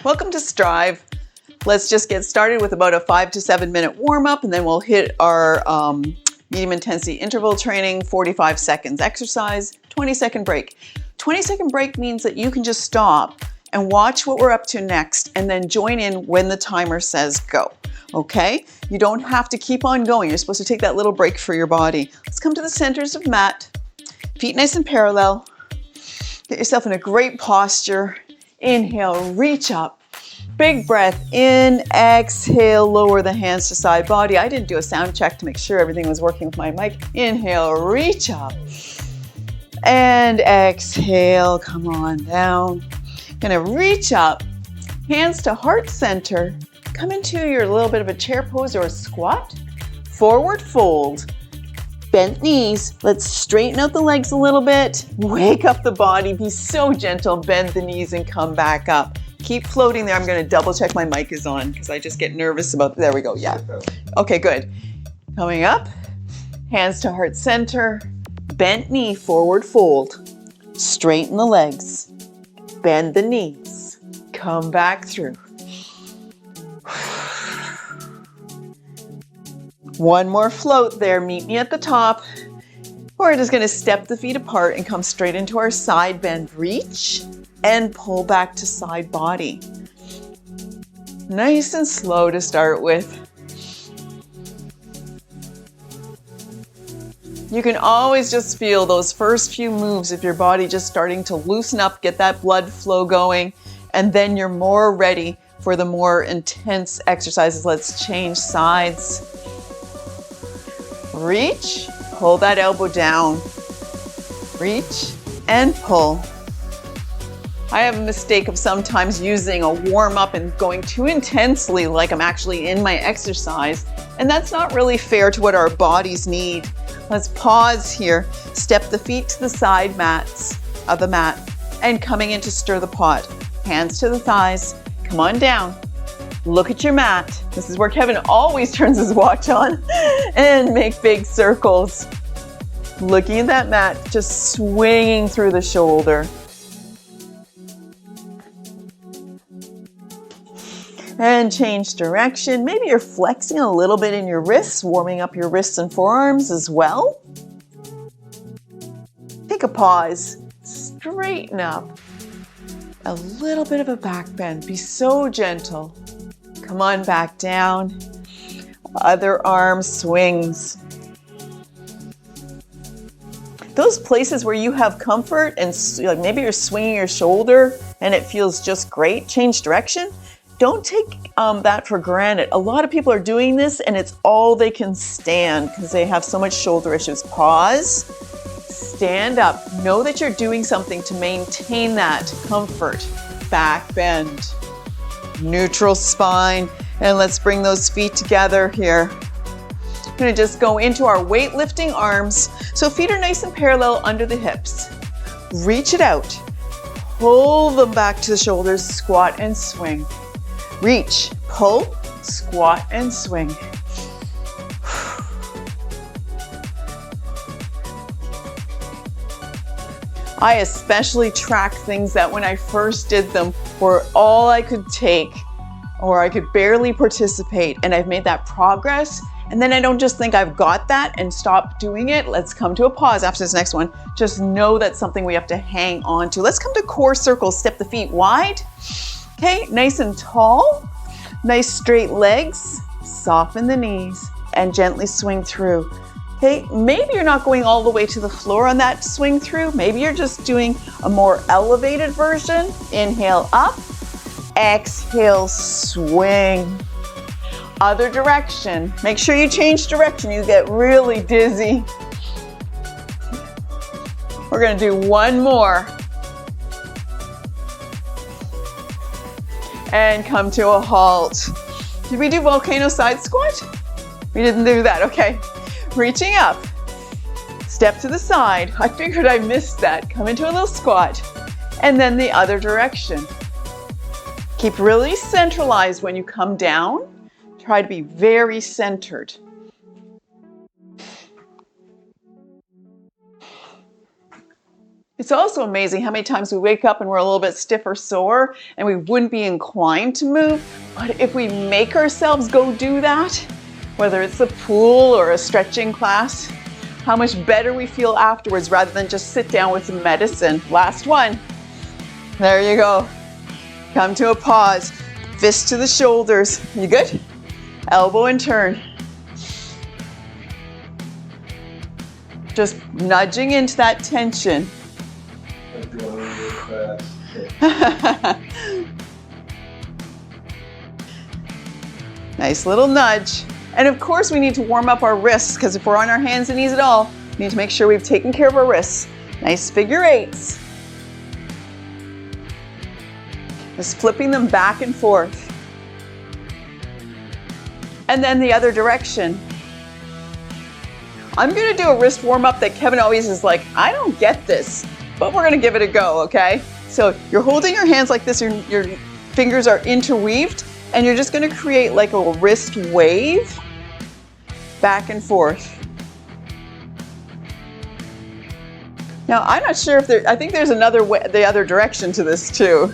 Welcome to Strive. Let's just get started with about a 5 to 7 minute warm up, and then we'll hit our medium intensity interval training, 45 seconds exercise, 20-second break. 20-second break means that you can just stop and watch what we're up to next and then join in when the timer says go. Okay? You don't have to keep on going. You're supposed to take that little break for your body. Let's come to the centers of mat. Feet nice and parallel. Get yourself in a great posture. Inhale, reach up. Big breath in, exhale, lower the hands to side body. I didn't do a sound check to make sure everything was working with my mic. Inhale, reach up. And exhale, come on down. Gonna reach up, hands to heart center. Come into your little bit of a chair pose or a squat. Forward fold. Bent knees. Let's straighten out the legs a little bit. Wake up the body. Be so gentle. Bend the knees and come back up. Keep floating there. I'm going to double check my mic is on because I just get nervous about, there we go. Yeah. Okay, good. Coming up. Hands to heart center. Bent knee, forward fold. Straighten the legs. Bend the knees. Come back through. One more float there. Meet me at the top. We're just going to step the feet apart and come straight into our side bend. Reach and pull back to side body. Nice and slow to start with. You can always just feel those first few moves of your body just starting to loosen up, get that blood flow going, and then you're more ready for the more intense exercises. Let's change sides. Reach, pull that elbow down. Reach and pull. I have a mistake of sometimes using a warm up and going too intensely like I'm actually in my exercise, and that's not really fair to what our bodies need. Let's pause here, step the feet to the side mats of the mat, and coming in to stir the pot. Hands to the thighs, come on down. Look at your mat. This is where Kevin always turns his watch on and make big circles. Looking at that mat, just swinging through the shoulder. And change direction. Maybe you're flexing a little bit in your wrists, warming up your wrists and forearms as well. Take a pause. Straighten up. A little bit of a back bend. Be so gentle. Come on back down. Other arm swings. Those places where you have comfort and like maybe you're swinging your shoulder and it feels just great, change direction. Don't take that for granted. A lot of people are doing this and it's all they can stand because they have so much shoulder issues. Pause, stand up. Know that you're doing something to maintain that comfort. Back bend. Neutral spine, and let's bring those feet together here. I'm going to just go into our weightlifting arms. So feet are nice and parallel under the hips. Reach it out. Pull them back to the shoulders, squat and swing. Reach, pull, squat and swing. I especially track things that when I first did them were all I could take or I could barely participate, and I've made that progress, and then I don't just think I've got that and stop doing it. Let's come to a pause after this next one. Just know that's something we have to hang on to. Let's come to core circles. Step the feet wide. Okay, nice and tall. Nice straight legs. Soften the knees and gently swing through. Okay, maybe you're not going all the way to the floor on that swing through. Maybe you're just doing a more elevated version. Inhale up, exhale, swing. Other direction. Make sure you change direction. You get really dizzy. We're gonna do one more. And come to a halt. Did we do volcano side squat? We didn't do that, okay. Reaching up, step to the side. I figured I missed that. Come into a little squat, and then the other direction. Keep really centralized when you come down. Try to be very centered. It's also amazing how many times we wake up and we're a little bit stiff or sore and we wouldn't be inclined to move. But if we make ourselves go do that, whether it's the pool or a stretching class, how much better we feel afterwards rather than just sit down with some medicine. Last one. There you go. Come to a pause. Fist to the shoulders. You good? Elbow and turn. Just nudging into that tension. Nice little nudge. And of course we need to warm up our wrists, because if we're on our hands and knees at all, we need to make sure we've taken care of our wrists. Nice figure eights. Just flipping them back and forth. And then the other direction. I'm gonna do a wrist warm up that Kevin always is like, I don't get this, but we're gonna give it a go, okay? So you're holding your hands like this, your fingers are interweaved, and you're just gonna create like a wrist wave back and forth. Now, I'm not sure if I think there's another way, the other direction to this too.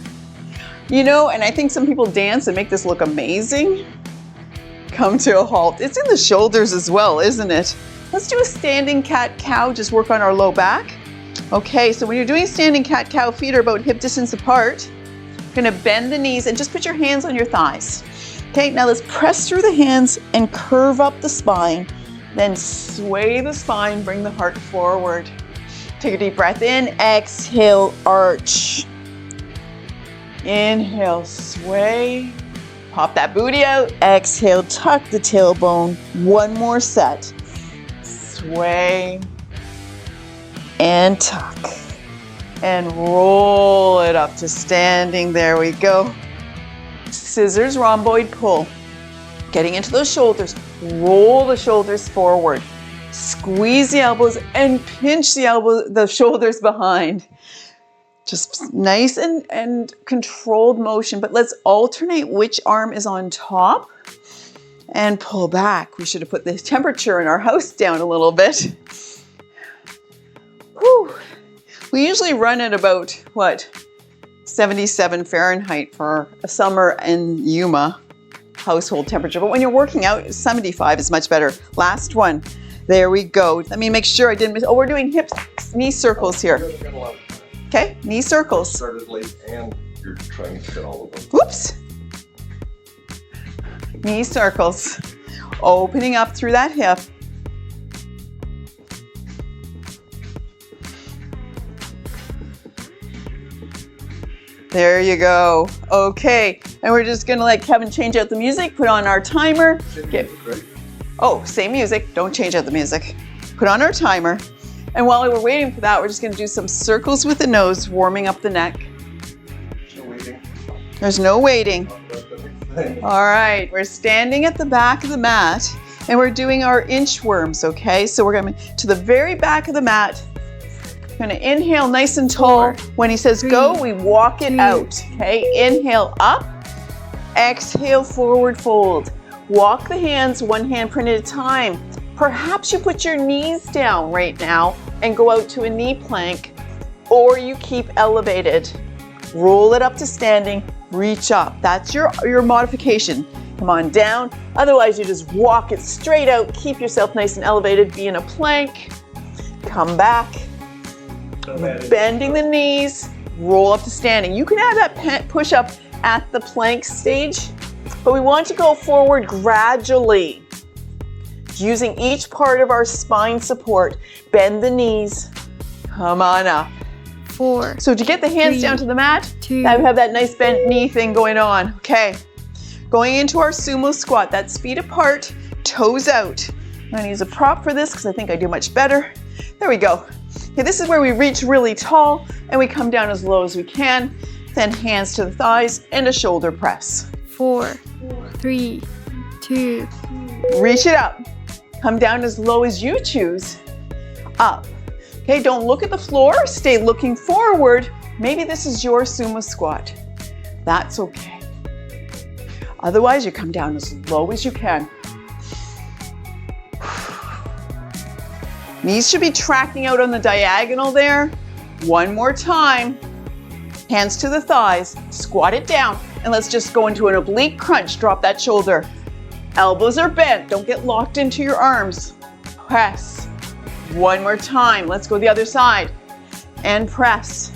You know, and I think some people dance and make this look amazing. Come to a halt. It's in the shoulders as well, isn't it? Let's do a standing cat-cow, just work on our low back. Okay, so when you're doing standing cat-cow, feet are about hip distance apart. You're gonna bend the knees and just put your hands on your thighs. Okay, now let's press through the hands and curve up the spine. Then sway the spine, bring the heart forward. Take a deep breath in, exhale, arch. Inhale, sway. Pop that booty out. Exhale, tuck the tailbone. One more set. Sway and tuck. And roll it up to standing. There we go. Scissors, rhomboid pull. Getting into those shoulders. Roll the shoulders forward. Squeeze the elbows and pinch the shoulders behind. Just nice and controlled motion, but let's alternate which arm is on top and pull back. We should have put the temperature in our house down a little bit. Whew. We usually run at about, what, 77 Fahrenheit for a summer in Yuma household temperature. But when you're working out, 75 is much better. Last one. There we go. Let me make sure I didn't miss. Oh, we're doing knee circles here. Okay, knee circles. Started late and you're trying to fit all of them. Whoops. Knee circles. Opening up through that hip. There you go. Okay, and we're just gonna let Kevin change out the music, put on our timer. Same music, don't change out the music. Put on our timer. And while we're waiting for that, we're just gonna do some circles with the nose, warming up the neck. No waiting. There's no waiting. All right, we're standing at the back of the mat and we're doing our inchworms, okay? So we're going to the very back of the mat. We're gonna inhale nice and tall. When he says go, we walk it out, okay? Inhale up, exhale, forward fold. Walk the hands, one handprint at a time. Perhaps you put your knees down right now and go out to a knee plank, or you keep elevated. Roll it up to standing, reach up. That's your modification. Come on down. Otherwise, you just walk it straight out, keep yourself nice and elevated, be in a plank. Come back, bending the knees, roll up to standing. You can have that push up at the plank stage, but we want to go forward gradually. Using each part of our spine support, bend the knees, come on up. 4. So to get the hands 3, down to the mat, 2. now we have that nice bent knee thing going on. Okay, going into our sumo squat, that's feet apart, toes out. I'm gonna use a prop for this because I think I do much better. There we go. Okay, this is where we reach really tall and we come down as low as we can. Then hands to the thighs and a shoulder press. 4, 3, 2. Reach it up. Come down as low as you choose. Up. Okay, don't look at the floor. Stay looking forward. Maybe this is your sumo squat. That's okay. Otherwise, you come down as low as you can. Knees should be tracking out on the diagonal there. One more time. Hands to the thighs, squat it down, and let's just go into an oblique crunch. Drop that shoulder. Elbows are bent, don't get locked into your arms. Press. One more time, let's go the other side. And press.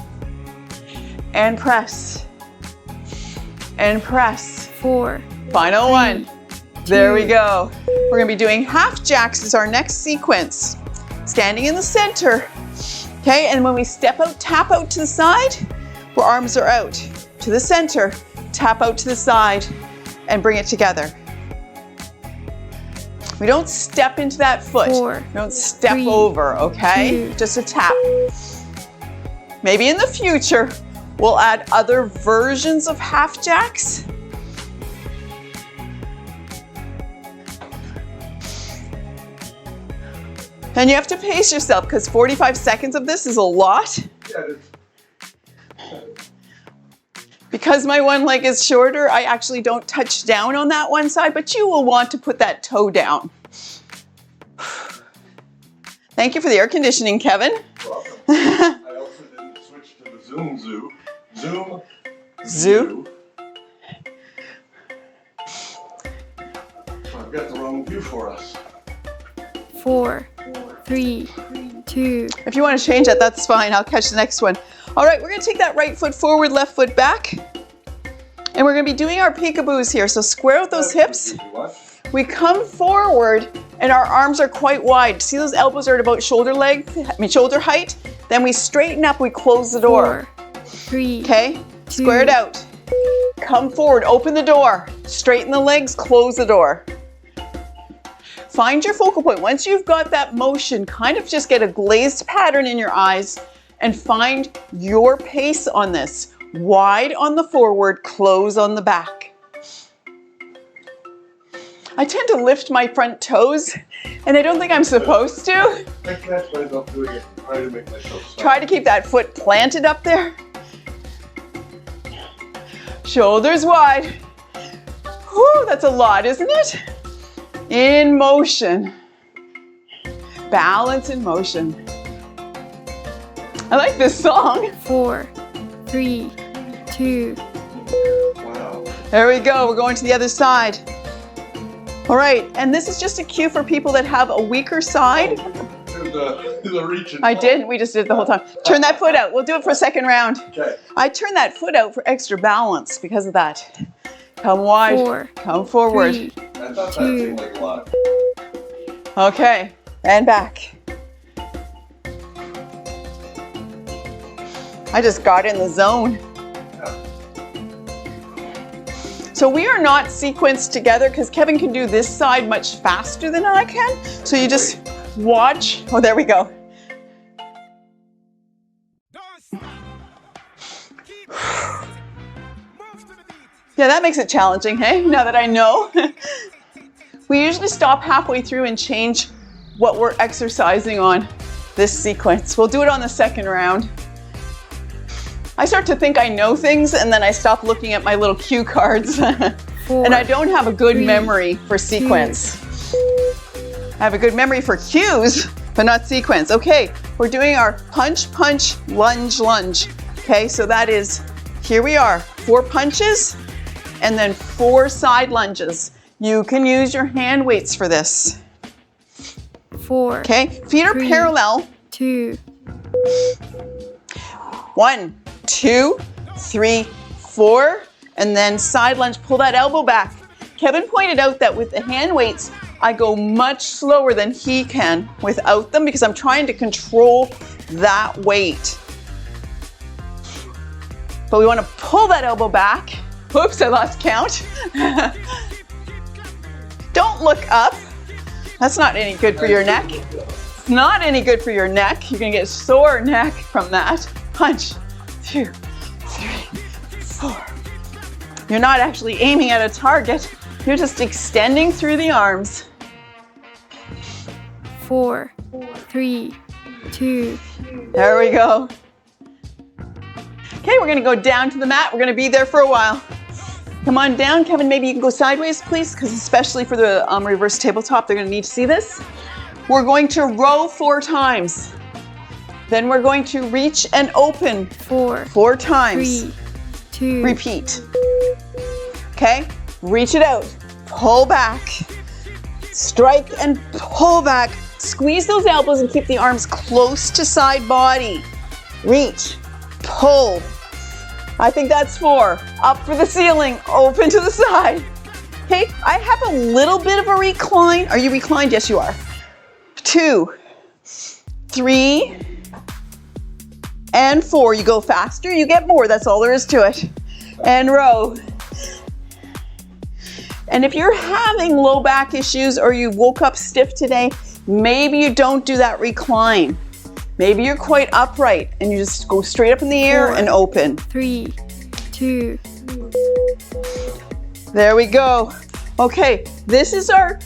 And press. And press. 4, Final 3, one. There we 2. go. We're gonna be doing half jacks as our next sequence. Standing in the center. Okay, and when we step out, tap out to the side, our arms are out. To the center, tap out to the side, and bring it together. We don't step into that foot. 4, We don't step 3, over, okay? 2. Just a tap. Maybe in the future, we'll add other versions of half jacks. And you have to pace yourself because 45 seconds of this is a lot. Yeah, it is. Because my one leg is shorter, I actually don't touch down on that one side, but you will want to put that toe down. Thank you for the air conditioning, Kevin. Welcome. I also didn't switch to the Zoom Zoo. Zoom Zoo? So I've got the wrong view for us. 4, 3, 2. If you want to change that, that's fine. I'll catch the next one. All right, we're going to take that right foot forward, left foot back. And we're going to be doing our peekaboos here. So square out those hips. We come forward and our arms are quite wide. See those elbows are at about shoulder height? Then we straighten up, we close the door. 4, 3. Okay? Square it out. Come forward, open the door. Straighten the legs, close the door. Find your focal point. Once you've got that motion, kind of just get a glazed pattern in your eyes and find your pace on this. Wide on the forward, close on the back. I tend to lift my front toes, and I don't think I'm supposed to. I catch myself doing it, try to make myself stop. Try to keep that foot planted up there. Shoulders wide. Whew, that's a lot, isn't it? In motion. Balance in motion. I like this song. 4, 3, 2. Wow. There we go. We're going to the other side. All right, and this is just a cue for people that have a weaker side. To the reach and I did. We just did it the whole time. Turn that foot out. We'll do it for a second round. Okay. I turn that foot out for extra balance because of that. Come wide. 4, Come forward. 3. I thought that 2. seemed like a lot. Okay, and back. I just got in the zone. So we are not sequenced together because Kevin can do this side much faster than I can. So you just watch. Oh, there we go. Yeah, that makes it challenging, hey? Now that I know. We usually stop halfway through and change what we're exercising on this sequence. We'll do it on the second round. I start to think I know things and then I stop looking at my little cue cards. 4, And I don't have a good 3, memory for sequence. I have a good memory for cues, but not sequence. Okay, we're doing our punch, punch, lunge, lunge. Okay, so that is, here we are, 4 punches and then 4 side lunges. You can use your hand weights for this. 4, Okay, feet are 3, parallel. 2. 1, 2, 3, 4, and then side lunge, pull that elbow back. Kevin pointed out that with the hand weights, I go much slower than he can without them because I'm trying to control that weight. But we want to pull that elbow back. Oops, I lost count. Don't look up. That's not any good for your neck. It's not any good for your neck. You're gonna get sore neck from that. Punch, 2, 3, 4. You're not actually aiming at a target. You're just extending through the arms. 4, 3, 2. There we go. Okay, we're gonna go down to the mat. We're gonna be there for a while. Come on down. Kevin, maybe you can go sideways, please, because especially for the reverse tabletop, they're gonna need to see this. We're going to row 4 times. Then we're going to reach and open 4, 4 times. 3, 2, Repeat. Okay, reach it out, pull back, strike and pull back. Squeeze those elbows and keep the arms close to side body. Reach, pull. I think that's 4. Up for the ceiling, open to the side. Okay, I have a little bit of a recline. Are you reclined? Yes, you are. 2, 3, and 4. You go faster, you get more. That's all there is to it. And row. And if you're having low back issues or you woke up stiff today, maybe you don't do that recline. Maybe you're quite upright and you just go straight up in the air 4, and open. 3, 2. There we go. Okay, this is our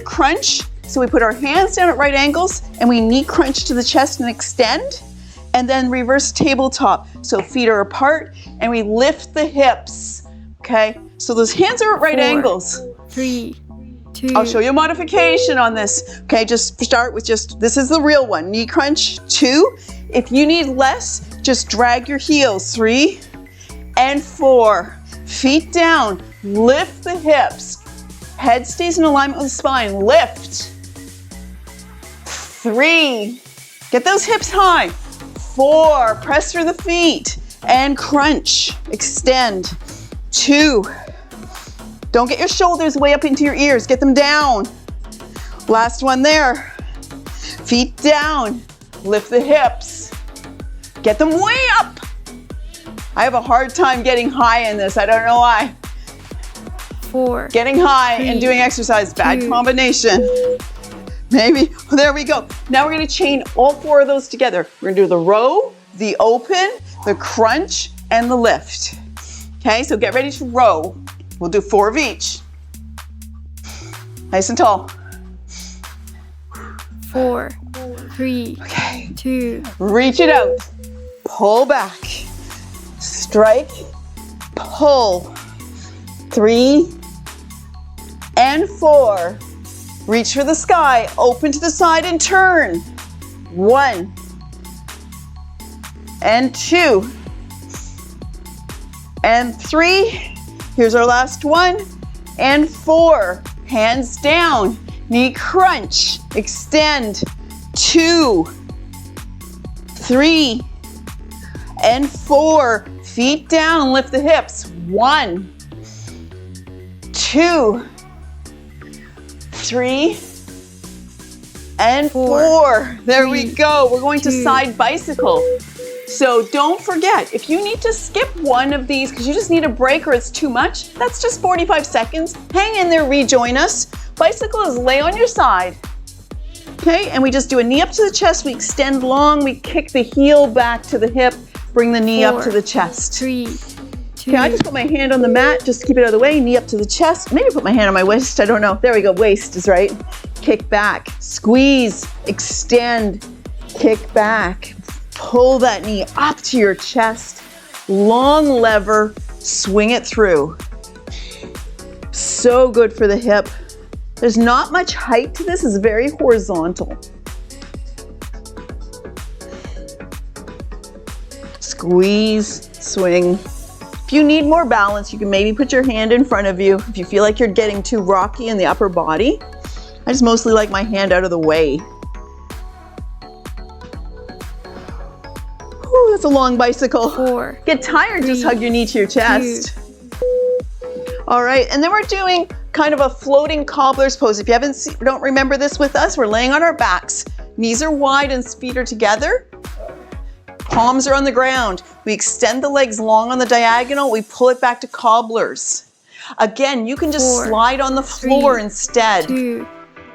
crunch. So we put our hands down at right angles and we knee crunch to the chest and extend. And then reverse tabletop. So feet are apart and we lift the hips. Okay, so those hands are at right 4, angles. 3, 2. I'll show you a modification on this. Okay, just start with this is the real one. Knee crunch, 2. If you need less, just drag your heels, 3 and 4. Feet down, lift the hips. Head stays in alignment with the spine, lift. 3, get those hips high. 4, press through the feet and crunch, extend. 2, don't get your shoulders way up into your ears, get them down. Last one there. Feet down, lift the hips, get them way up. I have a hard time getting high in this, I don't know why. 4, Getting high 3, and doing exercise, bad 2. combination. Maybe, there we go. Now we're gonna chain all 4 of those together. We're gonna do the row, the open, the crunch, and the lift. Okay, so get ready to row. We'll do 4 of each. Nice and tall. 4, 3, Okay, 2. reach it out. Pull back. Strike, pull. 3 and 4. Reach for the sky, open to the side and turn. 1 and 2 and 3. Here's our last one. And 4. Hands down, knee crunch, extend. 2, 3 and 4. Feet down and lift the hips. 1, 2, 3 and 4. There we go. We're going to 2. side bicycle. So don't forget, if you need to skip one of these because you just need a break or it's too much, that's just 45 seconds. Hang in there, rejoin us. Bicycle is lay on your side. Okay, and we just do a knee up to the chest, we extend long, we kick the heel back to the hip, bring the knee 4, up to the chest. 3, 2. Okay, I just put my hand on the mat, just keep it out of the way, knee up to the chest. Maybe put my hand on my waist, I don't know. There we go, waist is right. Kick back, squeeze, extend, kick back. Pull that knee up to your chest, long lever, swing it through. So good for the hip. There's not much height to this, it's very horizontal. Squeeze, swing. If you need more balance, you can maybe put your hand in front of you if you feel like you're getting too rocky in the upper body. I just mostly like my hand out of the way. Ooh, that's a long bicycle. 4. Get tired, just 3, hug your knee to your chest. All right, and then we're doing kind of a floating cobbler's pose. If you don't remember this with us, we're laying on our backs. Knees are wide and feet are together. Palms are on the ground. We extend the legs long on the diagonal. We pull it back to cobblers. Again, you can just 4, slide on the floor 3, instead. 2.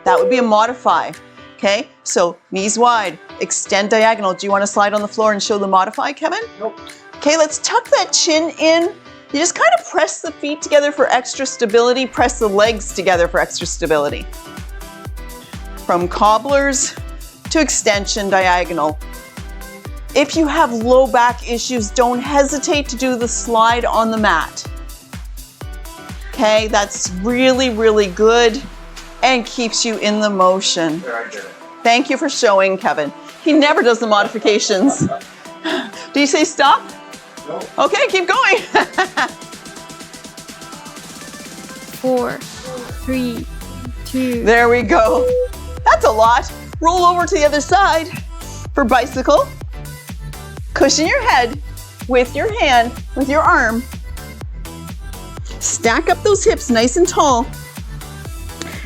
That would be a modify. Okay, so knees wide, extend diagonal. Do you want to slide on the floor and show the modify, Kevin? Nope. Okay, let's tuck that chin in. You just kind of press the feet together for extra stability, press the legs together for extra stability. From cobblers to extension diagonal. If you have low back issues, don't hesitate to do the slide on the mat. Okay, that's really, really good and keeps you in the motion. There, I did it. Thank you for showing, Kevin. He never does the modifications. Do you say stop? No. Okay, keep going. 4, 3, 2, There we go. That's a lot. Roll over to the other side for bicycle. Cushion your head with your hand, with your arm. Stack up those hips nice and tall.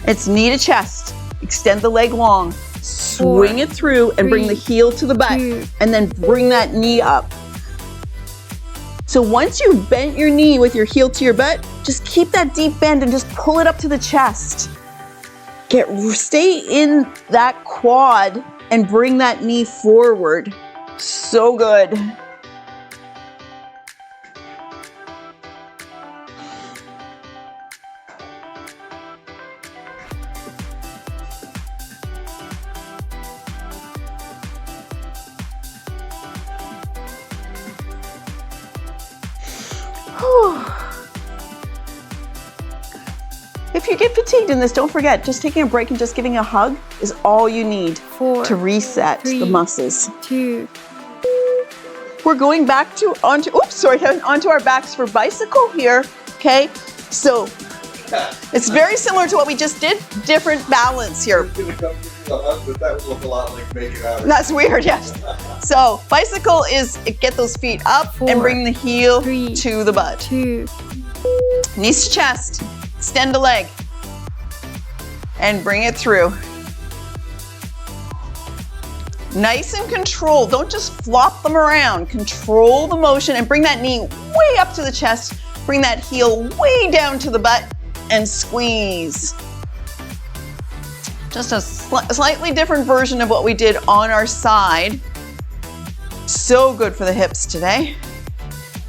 It's knee to chest. Extend the leg long. Swing it through and bring the heel to the butt. 2, And then bring that knee up. So once you've bent your knee with your heel to your butt, just keep that deep bend and just pull it up to the chest. Stay in that quad and bring that knee forward. So good. If you get fatigued in this, don't forget, just taking a break and just giving a hug is all you need 4, to reset the 3, muscles. 2, We're going back onto our backs for bicycle here, okay? So it's very similar to what we just did, different balance here. But that would look a lot like making out. That's weird, yes. So bicycle is get those feet up 4, and bring the heel 3, to the butt. 2, Knees to chest, extend the leg, and bring it through. Nice and controlled. Don't just flop them around. Control the motion and bring that knee way up to the chest. Bring that heel way down to the butt and squeeze. Just a slightly different version of what we did on our side. So good for the hips today.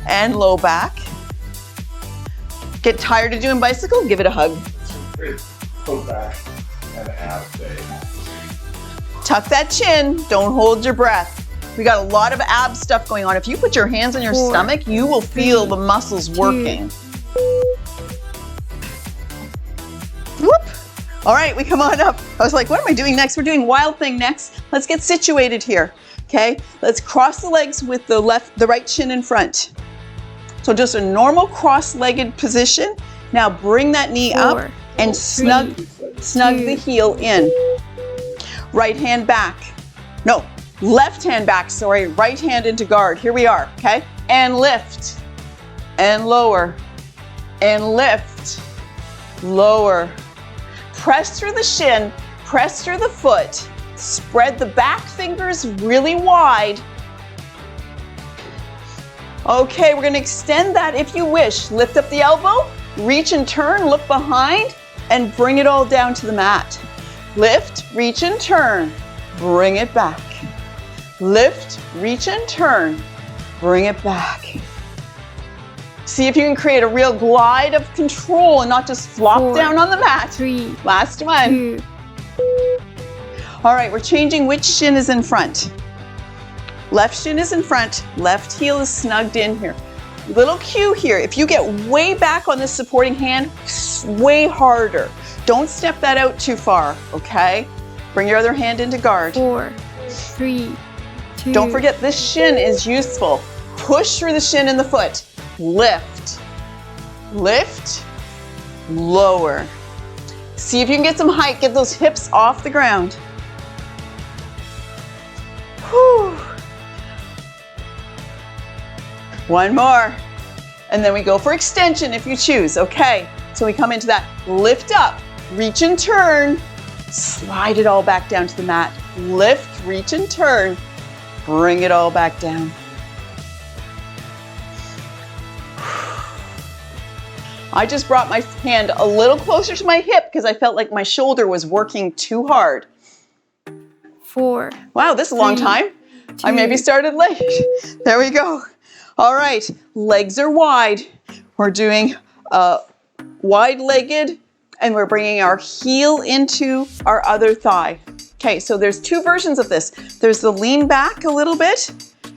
And low back. Get tired of doing bicycle? Give it a hug. Go back and ab day. Tuck that chin. Don't hold your breath. We got a lot of ab stuff going on. If you put your hands on your 4, stomach, you will feel the muscles 2. working. Whoop. All right, we come on up. I was like, what am I doing next? We're doing wild thing next. Let's get situated here. Okay, let's cross the legs with the right shin in front. So just a normal cross-legged position. Now bring that knee 4, up and snug 2, the heel in. Right hand back. No, left hand back, sorry. Right hand into guard. Here we are, okay? And lift. And lower. And lift. Lower. Press through the shin. Press through the foot. Spread the back fingers really wide. Okay, we're gonna extend that if you wish. Lift up the elbow, reach and turn, look behind, and bring it all down to the mat. Lift, reach and turn, bring it back. Lift, reach and turn, bring it back. See if you can create a real glide of control and not just flop 4, down on the mat. 3, Last one. 2, All right, we're changing which shin is in front. Left shin is in front, left heel is snugged in here. Little cue here, if you get way back on this supporting hand, way harder. Don't step that out too far, okay? Bring your other hand into guard. 4, 3, 2. Don't forget this shin is useful. Push through the shin in the foot. Lift, lift, lower. See if you can get some height, get those hips off the ground. Whew. One more. And then we go for extension if you choose, okay? So we come into that lift up, reach and turn, slide it all back down to the mat. Lift, reach and turn, bring it all back down. I just brought my hand a little closer to my hip because I felt like my shoulder was working too hard. 4. Wow, this is a long 3, time. I maybe started late. There we go. All right, legs are wide. We're doing wide-legged and we're bringing our heel into our other thigh. Okay, so there's two versions of this. There's the lean back a little bit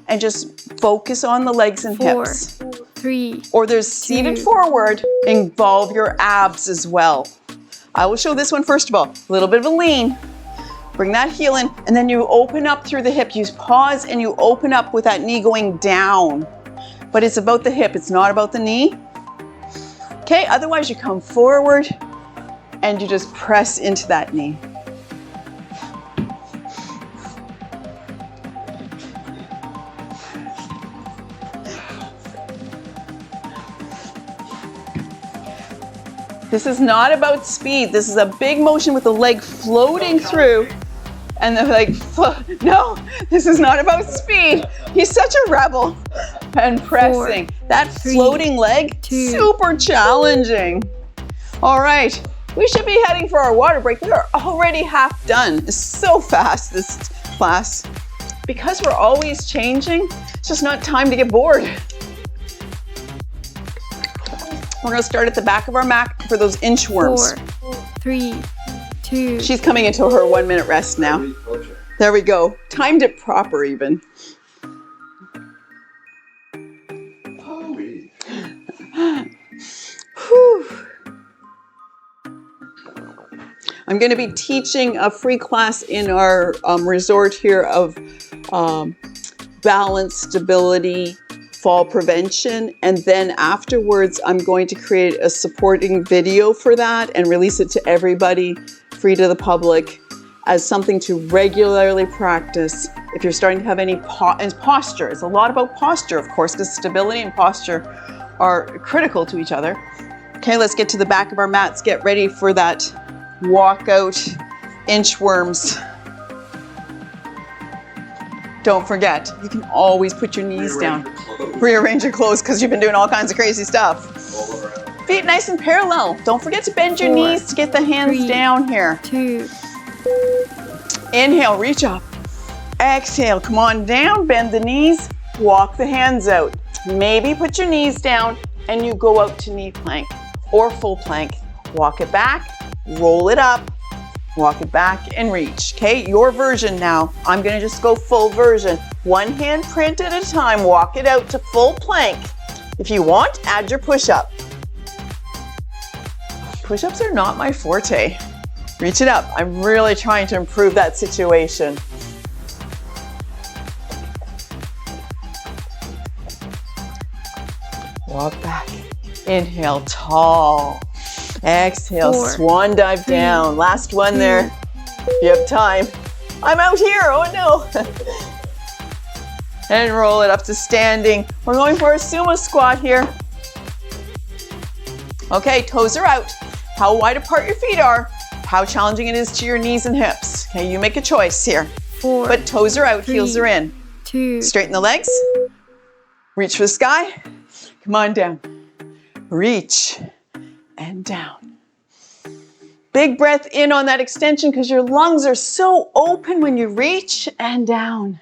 and just focus on the legs and 4, hips. 3, Or there's seated 2. forward, involve your abs as well. I will show this one first of all. A little bit of a lean. Bring that heel in, and then you open up through the hip. You pause and you open up with that knee going down. But it's about the hip, it's not about the knee. Okay, otherwise you come forward and you just press into that knee. This is not about speed. This is a big motion with the leg floating through and the leg, no, this is not about speed. He's such a rebel. And pressing. That floating leg, super challenging. All right, we should be heading for our water break. We are already half done. It's so fast, this class. Because we're always changing, it's just not time to get bored. We're gonna start at the back of our mat for those inchworms. 4, 3, 2. She's coming into her 1 minute rest now. There we go. Timed it proper even. Whew. I'm going to be teaching a free class in our resort here of balance, stability, fall prevention, and then afterwards I'm going to create a supporting video for that and release it to everybody, free to the public, as something to regularly practice if you're starting to have any posture. It's a lot about posture, of course, because stability and posture are critical to each other. Okay, let's get to the back of our mats. Get ready for that walkout inchworms. Don't forget, you can always put your knees down. Rearrange your clothes because you've been doing all kinds of crazy stuff. Feet nice and parallel. Don't forget to bend your 4, knees to get the hands 3, down here. 2. Inhale, reach up. Exhale, come on down, bend the knees, walk the hands out. Maybe put your knees down and you go out to knee plank or full plank. Walk it back, roll it up, walk it back and reach. Okay, your version now. I'm gonna just go full version. One hand print at a time, walk it out to full plank. If you want, add your push-up. Push-ups are not my forte. Reach it up. I'm really trying to improve that situation. Walk back. Inhale, tall. Exhale, 4, swan dive 3, down. Last one 2. there. You have time. I'm out here, oh no. And roll it up to standing. We're going for a sumo squat here. Okay, toes are out. How wide apart your feet are, how challenging it is to your knees and hips. Okay, you make a choice here. 4, But toes are out, 3, heels are in. 2. Straighten the legs. Reach for the sky. Come on down. Reach and down. Big breath in on that extension because your lungs are so open when you reach and down.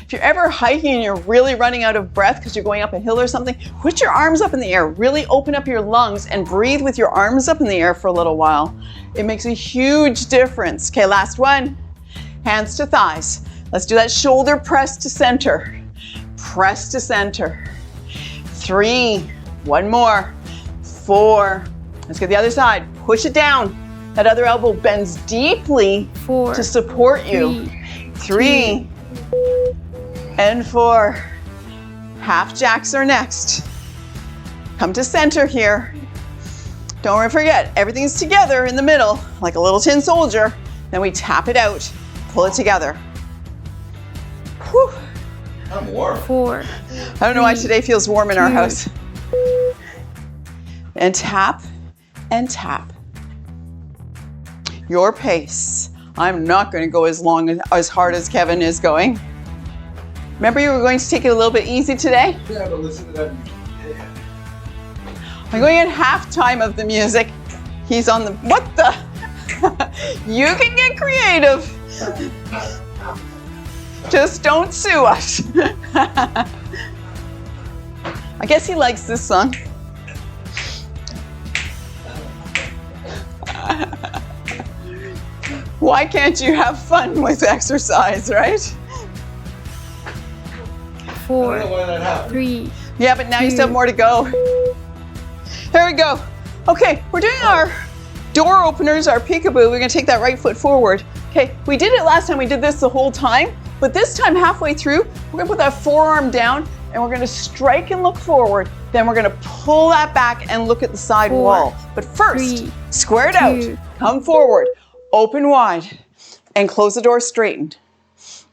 If you're ever hiking and you're really running out of breath because you're going up a hill or something, put your arms up in the air. Really open up your lungs and breathe with your arms up in the air for a little while. It makes a huge difference. Okay, last one. Hands to thighs. Let's do that shoulder press to center. Press to center. 3, one more. 4, let's get the other side. Push it down. That other elbow bends deeply 4, to support you. 3, and 4. Half jacks are next. Come to center here. Don't forget, everything's together in the middle, like a little tin soldier. Then we tap it out, pull it together. Whew. I'm warm. 4. I don't know why today feels warm in our house. And tap and tap. Your pace. I'm not going to go as hard as Kevin is going. Remember you were going to take it a little bit easy today? Yeah, but listen to that. Yeah. I'm going at halftime of the music. He's on the, what the? You can get creative. Just don't sue us. I guess he likes this song. Why can't you have fun with exercise, right? 4, I don't know why that happened. 3. Yeah, but now you still have more to go. There we go. Okay, we're doing our door openers are peekaboo. We're gonna take that right foot forward. Okay, we did it last time, we did this the whole time, but this time halfway through, we're gonna put that forearm down and we're gonna strike and look forward. Then we're gonna pull that back and look at the side 4, wall. But first, 3, square it 2. out, come forward, open wide, and close the door straightened.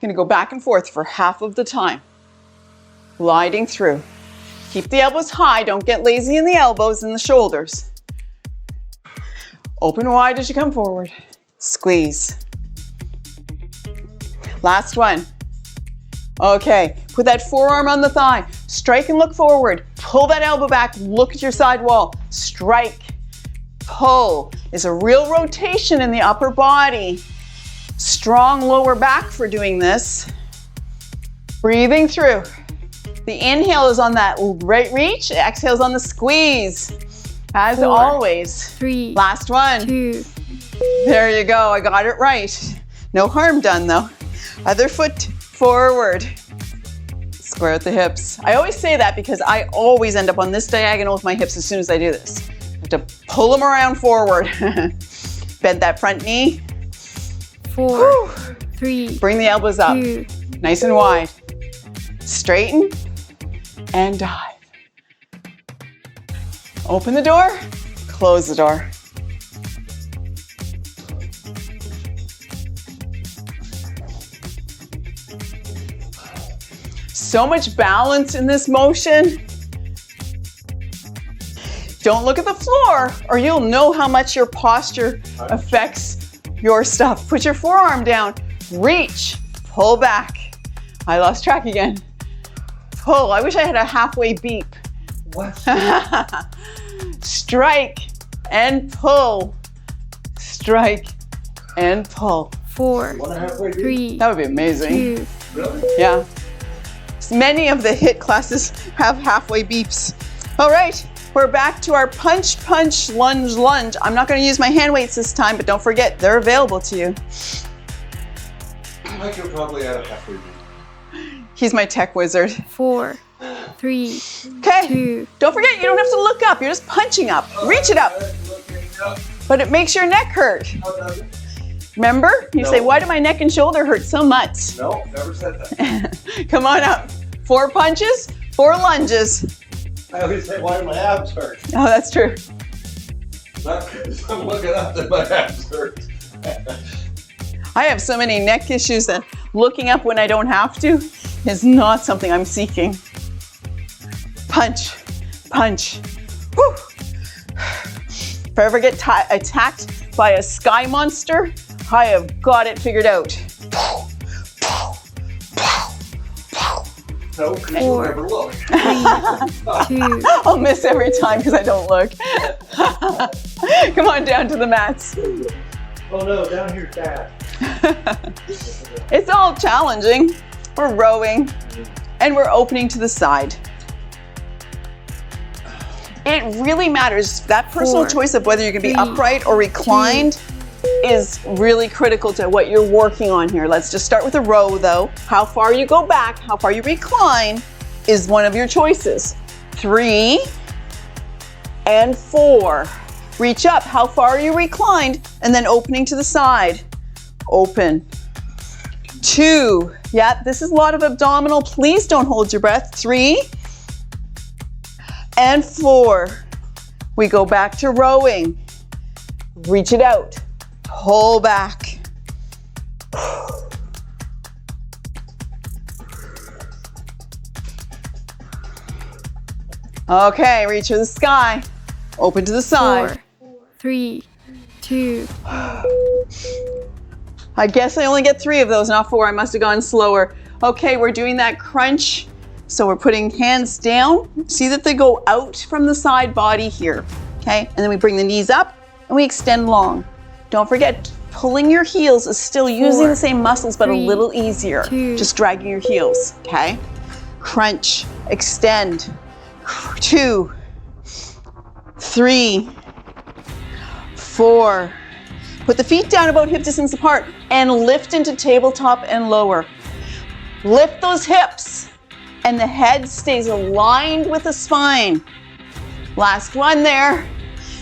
Gonna go back and forth for half of the time. Gliding through. Keep the elbows high, don't get lazy in the elbows and the shoulders. Open wide as you come forward. Squeeze. Last one. Okay, put that forearm on the thigh. Strike and look forward. Pull that elbow back, look at your side wall. Strike, pull. Is a real rotation in the upper body. Strong lower back for doing this. Breathing through. The inhale is on that right reach, exhale is on the squeeze. As 4, always. 3, Last one. 2. There you go, I got it right. No harm done though. Other foot forward. Square out the hips. I always say that because I always end up on this diagonal with my hips as soon as I do this. I have to pull them around forward. Bend that front knee. 4, Whew. 3, Bring the elbows up. 2. Nice and wide. Straighten and dive. Open the door, close the door. So much balance in this motion. Don't look at the floor or you'll know how much your posture affects your stuff. Put your forearm down, reach, pull back. I lost track again. Pull, I wish I had a halfway beep. What? Strike and pull. Strike and pull. 4, One and a half way deep? 3, That would be amazing. 2. Really? Yeah. Many of the HIIT classes have halfway beeps. All right, we're back to our punch, punch, lunge, lunge. I'm not gonna use my hand weights this time, but don't forget, they're available to you. I could probably add a halfway deep. He's my tech wizard. 4, 3, Okay, 2. don't forget, you don't have to look up, you're just punching up. Reach it up, Looking up. but it makes your neck hurt. How does it? Remember? You say, No. why do my neck and shoulder hurt so much? No, never said that. Come on up. 4 punches, 4 lunges. I always say, why do my abs hurt? Oh, that's true. Not because I'm looking up that my abs hurt. I have so many neck issues that looking up when I don't have to is not something I'm seeking. Punch, punch. Whew. If I ever get attacked by a sky monster, I have got it figured out. No, because you'll 4, never look. 3, 2. I'll miss every time because I don't look. Come on down to the mats. Oh no, down here's bad. It's all challenging. We're rowing and we're opening to the side. It really matters. That personal 4, choice of whether you're gonna be 3, upright or reclined is really critical to what you're working on here. Let's just start with a row though. How far you go back, how far you recline is one of your choices. 3 and 4. Reach up, how far are you reclined? And then opening to the side. Open. 2, yeah, this is a lot of abdominal. Please don't hold your breath. 3 and 4. We go back to rowing. Reach it out. Pull back. Okay, reach for the sky. Open to the side. 4, 3, 2. I guess I only get 3 of those, not 4. I must have gone slower. Okay, we're doing that crunch. So we're putting hands down. See that they go out from the side body here. Okay, and then we bring the knees up and we extend long. Don't forget, pulling your heels is still using 4, the same muscles, but 3, a little easier. 2. Just dragging your heels, okay? Crunch, extend. 2, 3, 4. Put the feet down about hip distance apart and lift into tabletop and lower. Lift those hips and the head stays aligned with the spine. Last one there.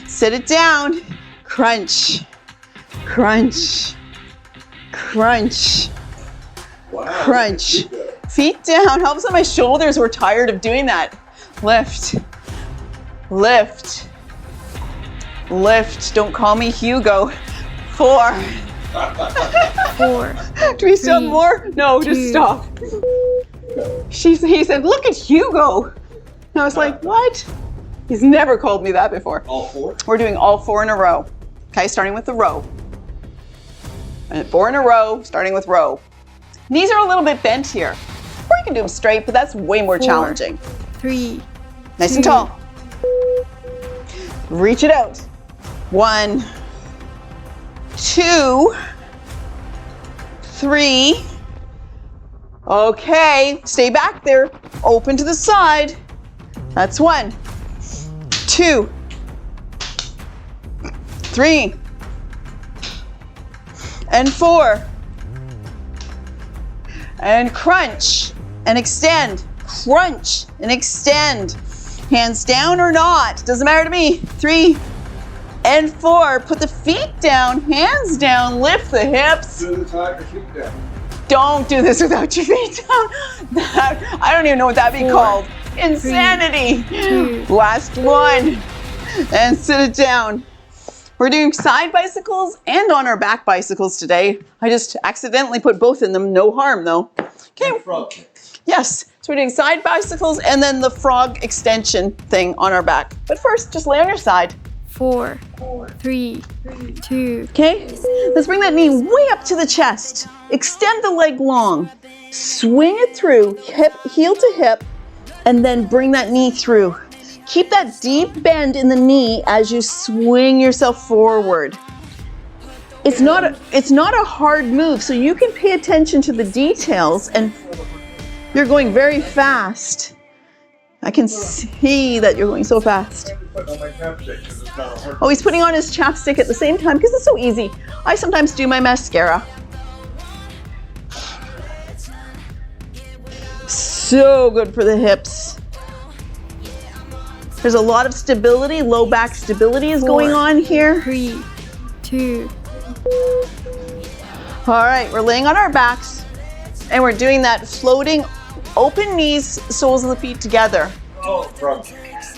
Sit it down. crunch, crunch, crunch, Wow. crunch. look at that. Feet down. All of a sudden my shoulders were tired of doing that. Lift, lift, lift. Don't call me Hugo. 4. 4, Do we still have 3, more? No, just 2. stop. He said, look at Hugo. And I was like, what? He's never called me that before. All 4? We're doing all 4 in a row. Okay, starting with the row. And 4 in a row, starting with row. Knees are a little bit bent here. Or you can do them straight, but that's way more 4, challenging. 3, Nice and 2. tall. Reach it out. 1, 2, 3. Okay, stay back there. Open to the side. That's 1, 2, 3, and 4. And crunch and extend. Crunch and extend. Hands down or not, doesn't matter to me. 3 and 4. Put the feet down, hands down, lift the hips. Do the tie your feet down. Don't do this without your feet down. I don't even know what that'd be 4, called. Insanity. 2. Last one. And sit it down. We're doing side bicycles and on our back bicycles today. I just accidentally put both in them. No harm though. Okay. And frog kicks. Yes. So we're doing side bicycles and then the frog extension thing on our back. But first, just lay on your side. 4, 3, 2. Okay? Let's bring that knee way up to the chest. Extend the leg long. Swing it through, hip, heel to hip, and then bring that knee through. Keep that deep bend in the knee as you swing yourself forward. It's not a hard move, so you can pay attention to the details, and you're going very fast. I can see that you're going so fast. I'm putting on my chapstick 'cause it's not a hard. Oh, he's putting on his chapstick at the same time because it's so easy. I sometimes do my mascara. So good for the hips. There's a lot of stability, low back stability is going 4, on here. 3, 2. All right, we're laying on our backs and we're doing that floating, open knees, soles of the feet together. Oh, frog kick.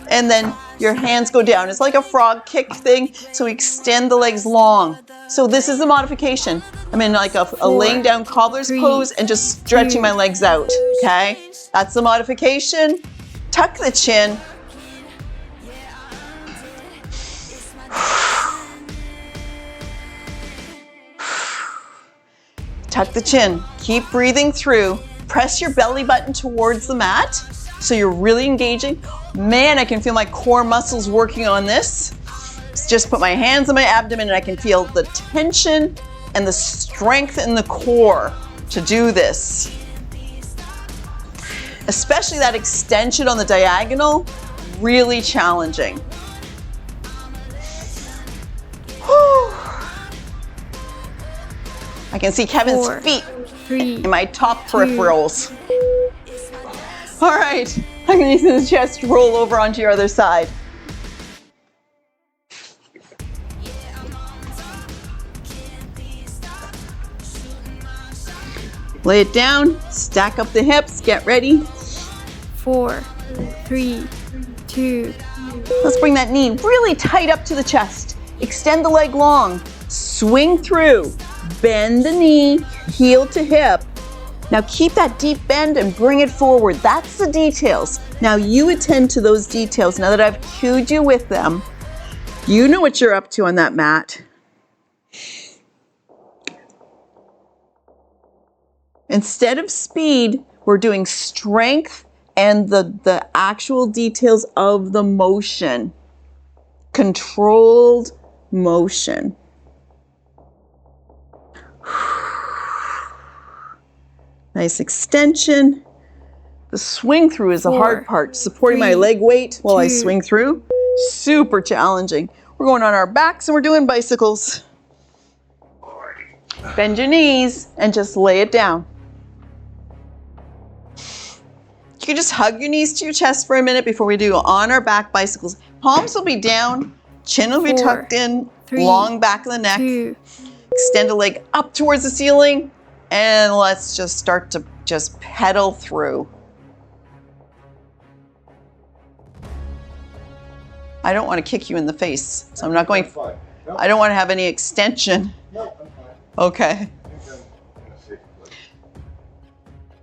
And then your hands go down. It's like a frog kick thing, so we extend the legs long. So this is the modification. I'm in like a laying down cobbler's 3, pose and just stretching 2. my legs out, okay? That's the modification. Tuck the chin. Tuck the chin. Keep breathing through. Press your belly button towards the mat so you're really engaging. Man, I can feel my core muscles working on this. Just put my hands on my abdomen and I can feel the tension and the strength in the core to do this. Especially that extension on the diagonal, really challenging. Whew. I can see Kevin's 4, feet 3, in my top 2. peripherals. All right, I'm gonna use the chest roll over onto your other side. Lay it down, stack up the hips, get ready. 4, 3, 2. Let's bring that knee really tight up to the chest. Extend the leg long, swing through, bend the knee, heel to hip. Now keep that deep bend and bring it forward. That's the details. Now you attend to those details. Now that I've cued you with them, you know what you're up to on that mat. Instead of speed, we're doing strength and the actual details of the motion. Controlled motion. Nice extension. The swing through is the 4, hard part. Supporting my 3, leg weight while I 2. swing through. Super challenging. We're going on our backs and we're doing bicycles. Bend your knees and just lay it down. You can just hug your knees to your chest for a minute before we do on our back bicycles. Palms will be down, Chin will be 4, tucked in, 3, long back of the neck. 2, Extend a leg up towards the ceiling, and let's just start to just pedal through. I don't want to kick you in the face, so I'm not going. Fine. No, I don't want to have any extension. no, I'm fine. Okay. I think I'm in a safe place.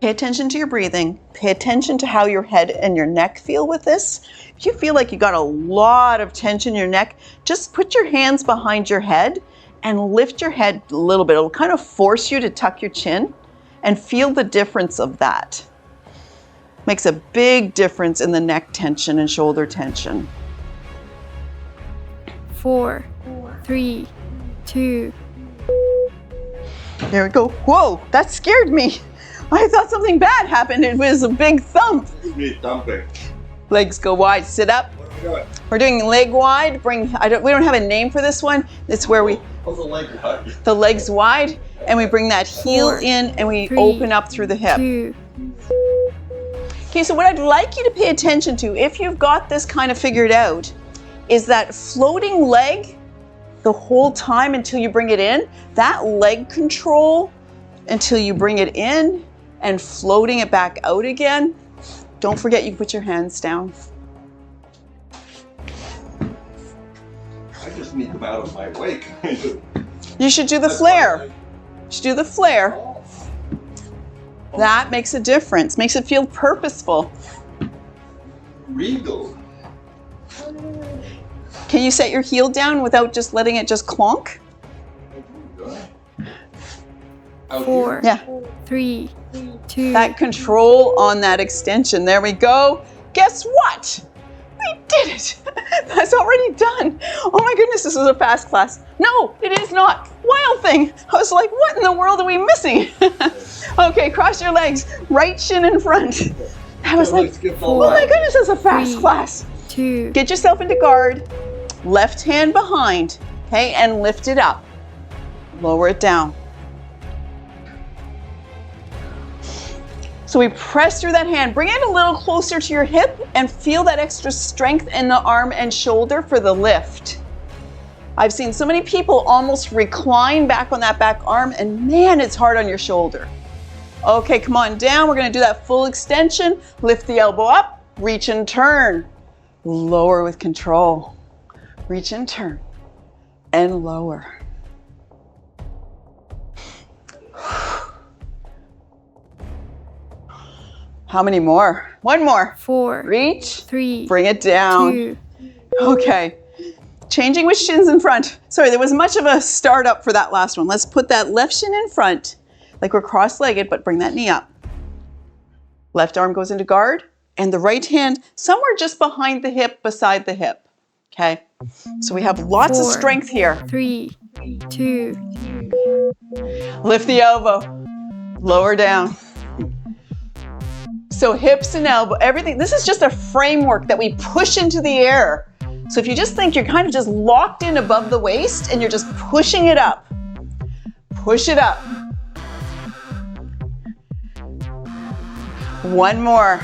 Pay attention to your breathing. Pay attention to how your head and your neck feel with this. If you feel like you got a lot of tension in your neck, just put your hands behind your head and lift your head a little bit. It'll kind of force you to tuck your chin and feel the difference of that. Makes a big difference in the neck tension and shoulder tension. 4, 3, 2, There we go. Whoa, that scared me. I thought something bad happened. It was a big thump. It's me thumping. Legs go wide. Sit up. What are we doing? We're doing leg wide. We don't have a name for this one. It's where Oh, the leg wide. the legs wide, and we bring that heel 4, in and we 3, open up through the hip. 2, Okay, so what I'd like you to pay attention to, if you've got this kind of figured out, is that floating leg the whole time until you bring it in. That leg control until you bring it in and floating it back out again. Don't forget you put your hands down. I just need them out of my way. You should do the flare. You should do the flare. That makes a difference, makes it feel purposeful. Regal. Can you set your heel down without just letting it just clonk? Out 4, Yeah. 3, 2, That control on that extension. There we go. Guess what? We did it. That's already done. Oh my goodness, this was a fast class. No, it is not. Wild thing. I was like, what in the world are we missing? Okay, cross your legs. Right shin in front. I was like, oh my goodness, this is a fast 3, class. 2, Get yourself into guard. Left hand behind. Okay, and lift it up. Lower it down. So we press through that hand, bring it a little closer to your hip and feel that extra strength in the arm and shoulder for the lift. I've seen so many people almost recline back on that back arm and man, it's hard on your shoulder. Okay, come on down. We're gonna do that full extension. Lift the elbow up, reach and turn. Lower with control. Reach and turn and lower. How many more? One more. 4, Reach, 3, bring it down. 2, Okay. Changing with shins in front. Sorry, there was much of a startup for that last one. Let's put that left shin in front, like we're cross-legged, but bring that knee up. Left arm goes into guard, and the right hand somewhere just behind the hip, beside the hip. Okay? So we have lots of 4, strength here. 3, 2, Lift the elbow, lower down. So hips and elbow, everything. This is just a framework that we push into the air. So if you just think you're kind of just locked in above the waist and you're just pushing it up. Push it up. One more.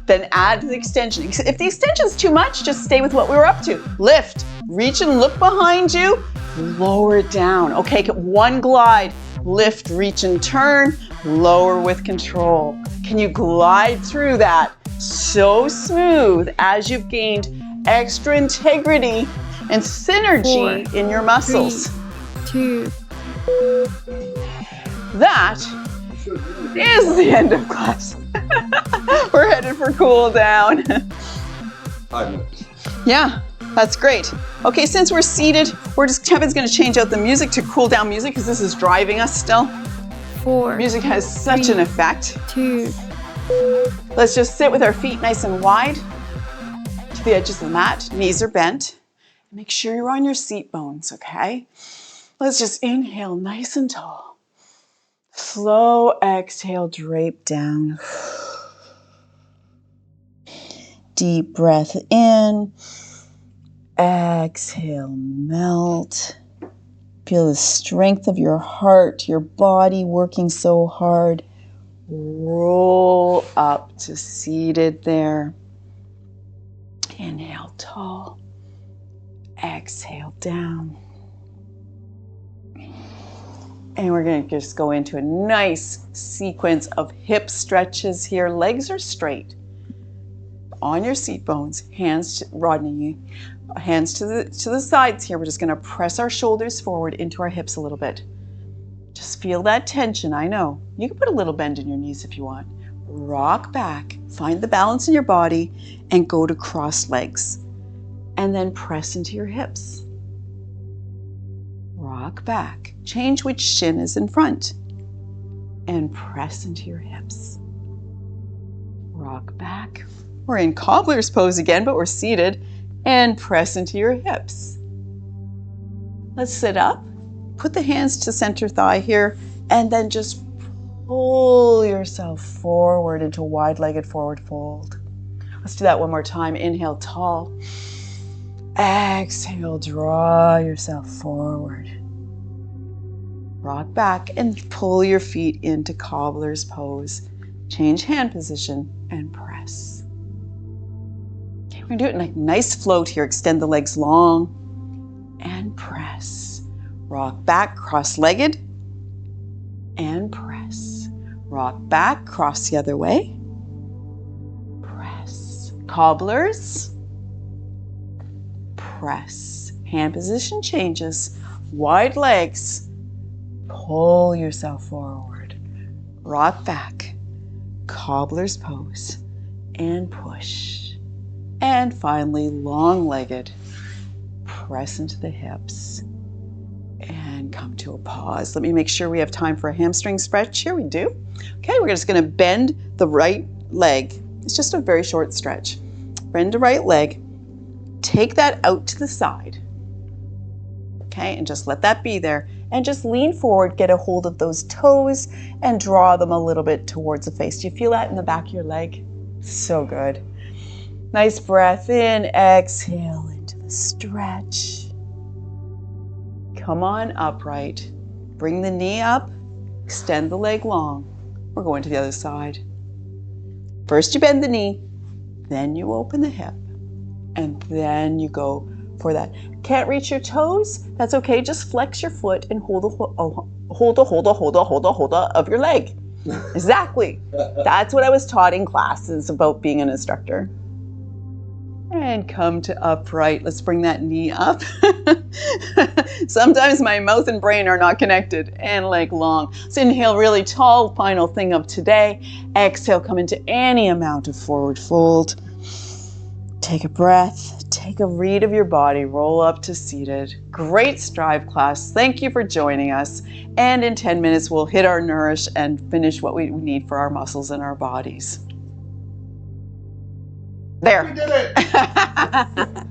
Then add the extension. If the extension's too much, just stay with what we were up to. Lift, reach and look behind you. Lower it down. Okay, one glide. Lift, reach and turn. Lower with control. Can you glide through that so smooth as you've gained extra integrity and synergy 4, in your muscles? 3, 2, That is the end of class. We're headed for cool down. 5 minutes. Yeah, that's great. Okay, since we're seated, Kevin's gonna change out the music to cool down music because this is driving us still. 4, Music has such an effect. 2, Let's just sit with our feet nice and wide to the edges of the mat. Knees are bent. Make sure you're on your seat bones, okay? Let's just inhale nice and tall. Slow exhale, drape down. Deep breath in. Exhale, melt. Feel the strength of your heart, your body working so hard. Roll up to seated there. Inhale tall. Exhale down. And we're going to just go into a nice sequence of hip stretches here. Legs are straight. On your seat bones, hands to Rodney, hands to the sides here. We're just going to press our shoulders forward into our hips a little bit. Just feel that tension, I know. You can put a little bend in your knees if you want. Rock back, find the balance in your body, and go to cross legs. And then press into your hips. Rock back. Change which shin is in front. And press into your hips. Rock back. We're in cobbler's pose again, but we're seated. And press into your hips. Let's sit up. Put the hands to center thigh here. And then just pull yourself forward into a wide-legged forward fold. Let's do that one more time. Inhale, tall. Exhale, draw yourself forward. Rock back and pull your feet into cobbler's pose. Change hand position and press. Okay, we're going to do it in a nice float here. Extend the legs long and press. Rock back, cross-legged and press. Rock back, cross the other way. Press. Cobblers. Press. Hand position changes. Wide legs. Pull yourself forward. Rock back. Cobbler's pose. And push. And finally, long-legged. Press into the hips. And come to a pause. Let me make sure we have time for a hamstring stretch here. We do. Okay, we're just going to bend the right leg. It's just a very short stretch. Bend the right leg. Take that out to the side. Okay, and just let that be there. And just lean forward, get a hold of those toes, and draw them a little bit towards the face. Do you feel that in the back of your leg? So good. Nice breath in. Exhale into the stretch. Come on upright. Bring the knee up. Extend the leg long. We're going to the other side. First you bend the knee, then you open the hip, and then you go for that. Can't reach your toes? That's okay. Just flex your foot and hold of your leg. Exactly. That's what I was taught in classes about being an instructor. And come to upright. Let's bring that knee up. Sometimes my mouth and brain are not connected. And leg long. So inhale really tall, final thing of today. Exhale, come into any amount of forward fold. Take a breath. Take a read of your body. Roll up to seated. Great Strive class. Thank you for joining us. And in 10 minutes, we'll hit our nourish and finish what we need for our muscles and our bodies. There. We did it!